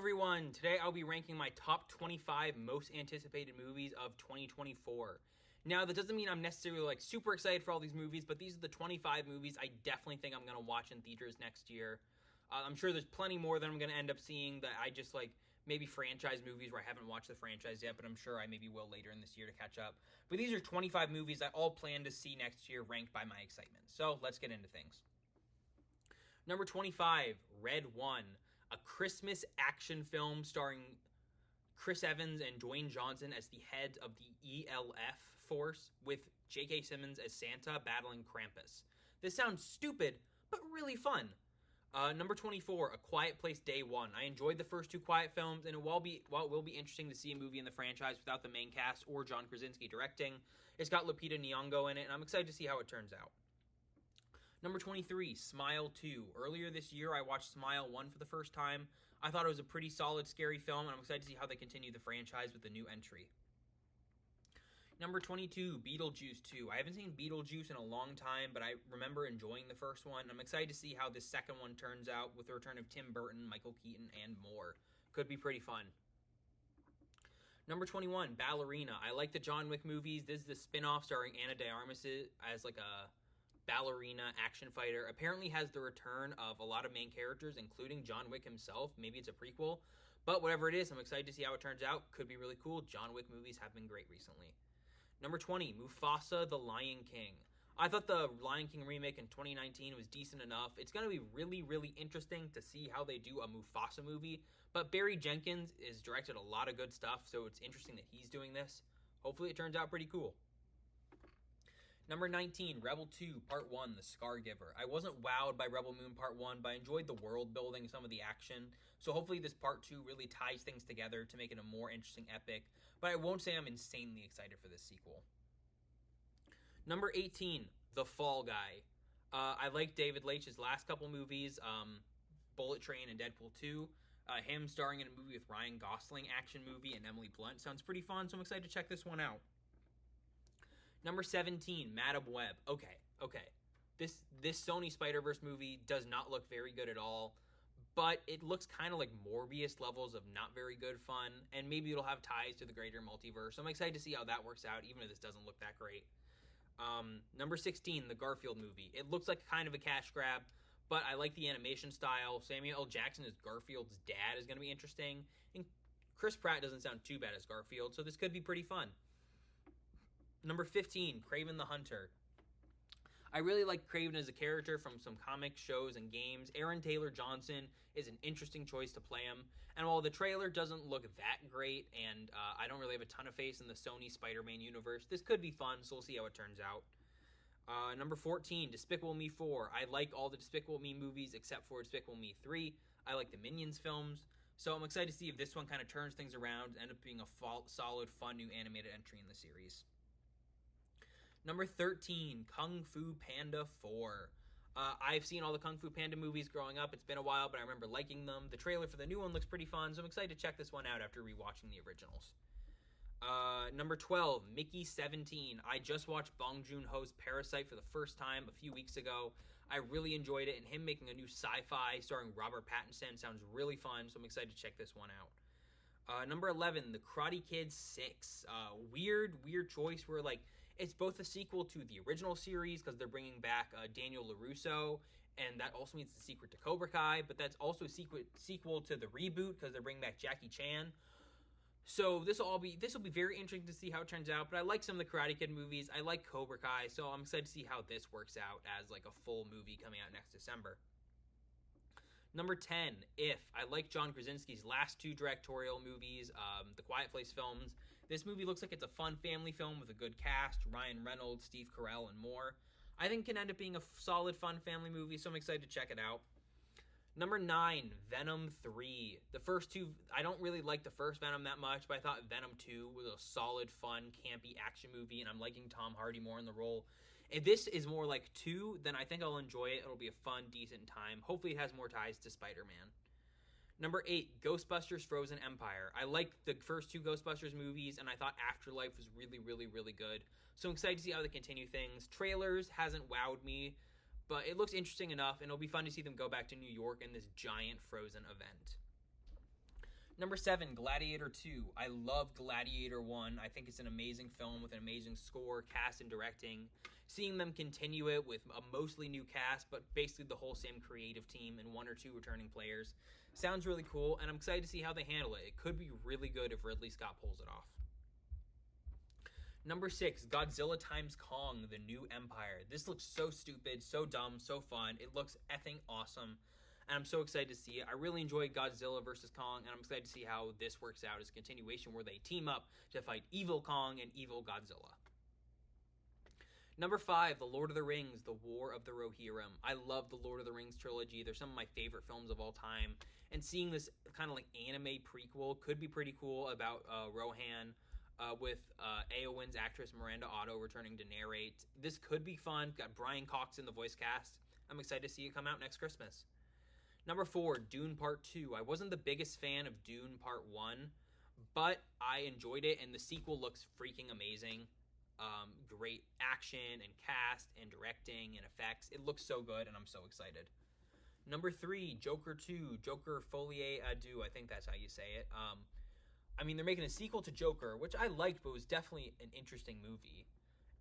everyone. Today I'll be ranking my top 25 most anticipated movies of 2024. Now, that doesn't mean I'm necessarily super excited for all these movies, but these are the 25 movies I definitely think I'm going to watch in theaters next year. I'm sure there's plenty more that I'm going to end up seeing that I just maybe franchise movies where I haven't watched the franchise yet, but I'm sure I maybe will later in this year to catch up. But these are 25 movies I all plan to see next year ranked by my excitement. So let's get into things. Number 25, Red One, a Christmas action film starring Chris Evans and Dwayne Johnson as the head of the ELF force, with J.K. Simmons as Santa battling Krampus. This sounds stupid, but really fun. Number 24, A Quiet Place Day One. I enjoyed the first two Quiet films, and while it will be interesting to see a movie in the franchise without the main cast or John Krasinski directing, it's got Lupita Nyong'o in it, and I'm excited to see how it turns out. Number 23, Smile 2. Earlier this year, I watched Smile 1 for the first time. I thought it was a pretty solid, scary film, and I'm excited to see how they continue the franchise with the new entry. Number 22, Beetlejuice 2. I haven't seen Beetlejuice in a long time, but I remember enjoying the first one. I'm excited to see how this second one turns out with the return of Tim Burton, Michael Keaton, and more. Could be pretty fun. Number 21, Ballerina. I like the John Wick movies. This is the spin-off starring Ana de Armas as a ballerina action fighter. Apparently has the return of a lot of main characters, including John Wick himself. Maybe it's a prequel, but whatever it is, I'm excited to see how it turns out. Could be really cool. John Wick movies have been great recently. Number 20, Mufasa the Lion King. I thought the Lion King remake in 2019 was decent enough. It's going to be really, really interesting to see how they do a Mufasa movie, but Barry Jenkins has directed a lot of good stuff, so it's interesting that he's doing this. Hopefully it turns out pretty cool. Number 19, Rebel 2, Part 1, The Scargiver. I wasn't wowed by Rebel Moon Part 1, but I enjoyed the world building, some of the action. So hopefully this Part 2 really ties things together to make it a more interesting epic. But I won't say I'm insanely excited for this sequel. Number 18, The Fall Guy. I like David Leitch's last couple movies, Bullet Train and Deadpool 2. Him starring in a movie with Ryan Gosling, action movie, and Emily Blunt sounds pretty fun, so I'm excited to check this one out. Number 17, Madame Web. Okay. This Sony Spider-Verse movie does not look very good at all, but it looks kind of like Morbius levels of not very good fun, and maybe it'll have ties to the greater multiverse. So I'm excited to see how that works out, even if this doesn't look that great. Number 16, the Garfield movie. It looks like kind of a cash grab, but I like the animation style. Samuel L. Jackson as Garfield's dad is going to be interesting, and Chris Pratt doesn't sound too bad as Garfield, so this could be pretty fun. Number 15, Kraven the Hunter. I really like Kraven as a character from some comic shows and games. Aaron Taylor Johnson is an interesting choice to play him. And while the trailer doesn't look that great, and I don't really have a ton of faith in the Sony Spider-Man universe, this could be fun, so we'll see how it turns out. Number 14, Despicable Me 4. I like all the Despicable Me movies except for Despicable Me 3. I like the Minions films. So I'm excited to see if this one kind of turns things around and end up being a solid, fun new animated entry in the series. Number 13, Kung Fu Panda 4. I've seen all the Kung Fu Panda movies growing up. It's been a while, but I remember liking them. The trailer for the new one looks pretty fun, so I'm excited to check this one out after rewatching the originals. Number 12, Mickey 17. I just watched Bong Joon-ho's Parasite for the first time a few weeks ago. I really enjoyed it, and him making a new sci-fi starring Robert Pattinson sounds really fun, so I'm excited to check this one out. Number 11, The Karate Kid 6. Weird choice where, it's both a sequel to the original series because they're bringing back Daniel LaRusso, and that also means the sequel to Cobra Kai, but that's also a sequel to the reboot because they're bringing back Jackie Chan. So this will be very interesting to see how it turns out, but I like some of the Karate Kid movies. I like Cobra Kai, so I'm excited to see how this works out as a full movie coming out next December. Number 10, If. I like John Krasinski's last two directorial movies, the Quiet Place films. This movie looks like it's a fun family film with a good cast, Ryan Reynolds, Steve Carell, and more. I think it can end up being a solid, fun family movie, so I'm excited to check it out. Number 9, Venom 3. The first two, I don't really like the first Venom that much, but I thought Venom 2 was a solid, fun, campy action movie, and I'm liking Tom Hardy more in the role. If this is more like 2, then I think I'll enjoy it. It'll be a fun, decent time. Hopefully it has more ties to Spider-Man. Number 8, Ghostbusters Frozen Empire. I liked the first two Ghostbusters movies, and I thought Afterlife was really, really, really good. So I'm excited to see how they continue things. Trailers hasn't wowed me, but it looks interesting enough, and it'll be fun to see them go back to New York in this giant Frozen event. Number 7, Gladiator 2. I love Gladiator 1. I think it's an amazing film with an amazing score, cast, and directing. Seeing them continue it with a mostly new cast, but basically the whole same creative team and 1 or 2 returning players, sounds really cool, and I'm excited to see how they handle it. It could be really good if Ridley Scott pulls it off. Number 6, Godzilla x Kong, The New Empire. This looks so stupid, so dumb, so fun. It looks effing awesome, and I'm so excited to see it. I really enjoyed Godzilla vs. Kong, and I'm excited to see how this works out as a continuation where they team up to fight evil Kong and evil Godzilla. Number 5, The Lord of the Rings, The War of the Rohirrim. I love the Lord of the Rings trilogy. They're some of my favorite films of all time, and seeing this kind of like anime prequel could be pretty cool about Rohan, with Eowyn's actress Miranda Otto returning to narrate. This could be fun. Got Brian Cox in the voice cast. I'm excited to see it come out next Christmas. Number 4, Dune Part 2. I wasn't the biggest fan of Dune Part 1, but I enjoyed it, and the sequel looks freaking amazing. Great action and cast and directing and effects. It looks so good, and I'm so excited. Number 3, Joker 2, Joker Folie à Deux. I think that's how you say it. I mean, they're making a sequel to Joker, which I liked, but was definitely an interesting movie.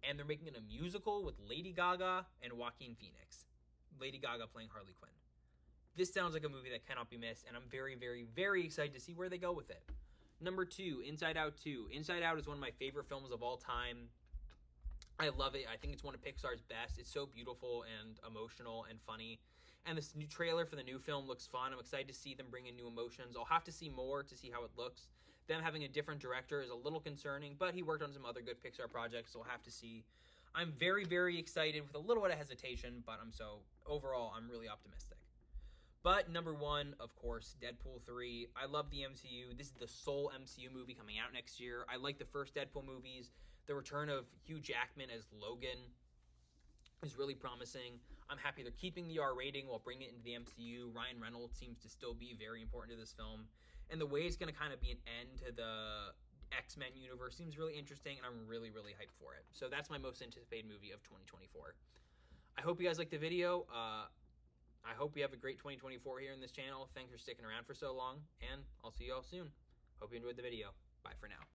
And they're making it a musical with Lady Gaga and Joaquin Phoenix. Lady Gaga playing Harley Quinn. This sounds like a movie that cannot be missed, and I'm very, very, very excited to see where they go with it. Number 2, Inside Out 2. Inside Out is one of my favorite films of all time. I love it. I think it's one of Pixar's best. It's so beautiful and emotional and funny. And this new trailer for the new film looks fun. I'm excited to see them bring in new emotions. I'll have to see more to see how it looks. Them having a different director is a little concerning, but he worked on some other good Pixar projects, so we'll have to see. I'm very, very excited with a little bit of hesitation, but overall, I'm really optimistic. But number 1, of course, Deadpool 3. I love the MCU. This is the sole MCU movie coming out next year. I like the first Deadpool movies. The return of Hugh Jackman as Logan is really promising. I'm happy they're keeping the R rating while bringing it into the MCU. Ryan Reynolds seems to still be very important to this film. And the way it's going to kind of be an end to the X-Men universe seems really interesting, and I'm really, really hyped for it. So that's my most anticipated movie of 2024. I hope you guys liked the video. I hope you have a great 2024 here in this channel. Thanks for sticking around for so long, and I'll see you all soon. Hope you enjoyed the video. Bye for now.